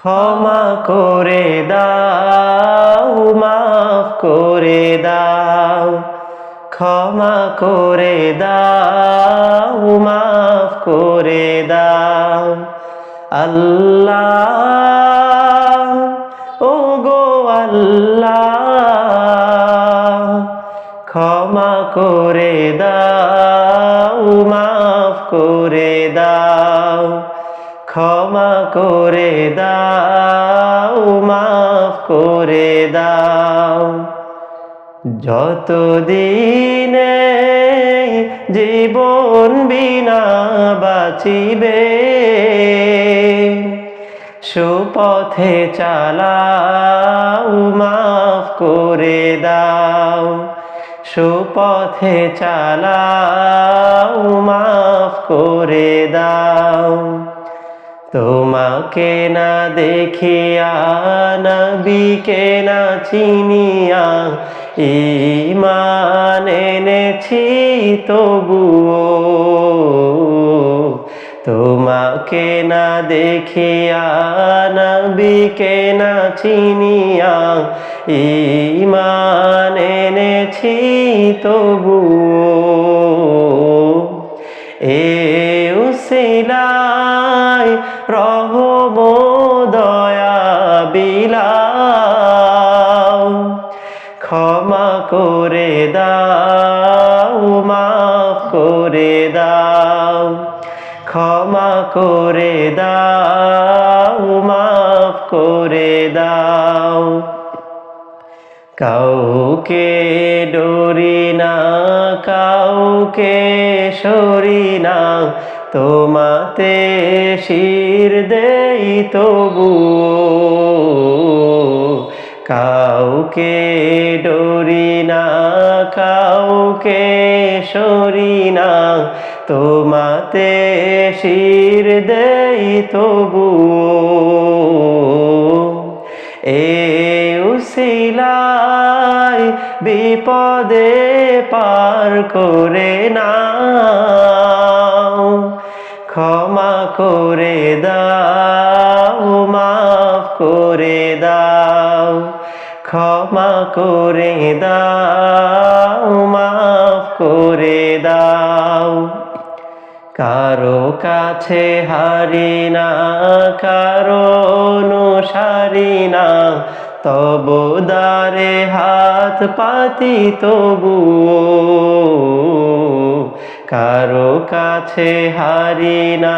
ক্ষমা করে দাও, মাফ করে দাও, ক্ষমা করে দাও, মাফ করে দাও। আল্লাহ, ও গো আল্লাহ, ক্ষমা করে দাও, মাফ করে দাও, ক্ষমা করে দাও, মাফ করে দাও। যতদিনে জীবন বিনা বাঁচিবে, সুপথে চালাও, মাফ করে দাও, সুপথে চালাও, মাফ করে দাও। তোমাকে না দেখিয়া, নবীকে না চিনিয়া, ঈমান এনেছি তবুও। তোমাকে না দেখিয়া, নবীকে না চিনিয়া, ঈমান এনেছি তবুও। এ উসিলায় রহম দয়া বিলাও, ক্ষমা করে দাও, মাফ করে দাও, ক্ষমা করে দাও, মাফ করে দাও। কাউকে ডরি না, কাউকে সরি না, তোমাতে শির দেই তবুও। কাউকে ডরি না, কাউকে সরি না, তোমাতে শির দেই তবুও। এ উসিলায় বিপদে পার করে নাও, ক্ষমা করে দাও, মাফ করে দাও, ক্ষমা করে দাও, মাফ করে দাও। কারো কাছে হারি না, কারো অনুসারী না, তবু দ্বারে হাত পাতি তবুও। কারো কাছে হারি না,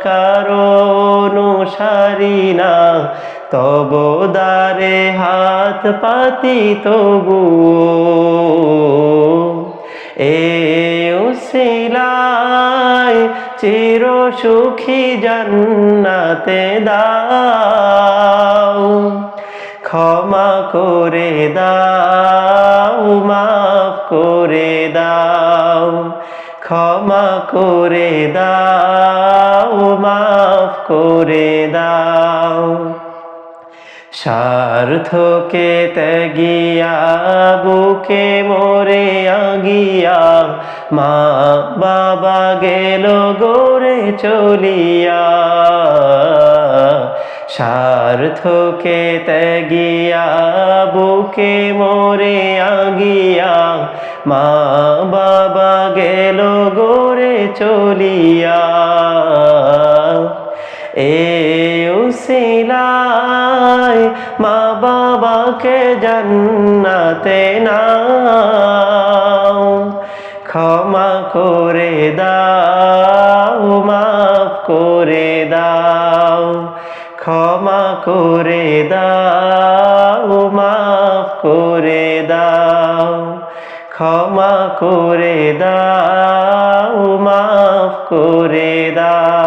কারো অনুসারী না, তবু দ্বারে হাত পাতি তবুও। এ উসিলায় চির সুখী জান্নাতে দাও, ক্ষমা করে দাও, মাফ করে দাও, ক্ষমা করে দাও, মাফ করে দাও। স্বার্থকে ত্যাগিয়া, বুকে মরে আগিয়া, মা বাবা গেল গড়ে চলিয়া। স্বার্থকে ত্যাগিয়া, বুকে মরে আগিয়া, মা বাবা গেল গড়ে চলিয়া। এ উসিলায় মা বাবাকে জান্নাতে নাও, ক্ষমা করে দাও, মাফ করে দাও, ক্ষমা করে দাও, মাফ করে দাও, ক্ষমা করে দাও, মাফ করে দাও।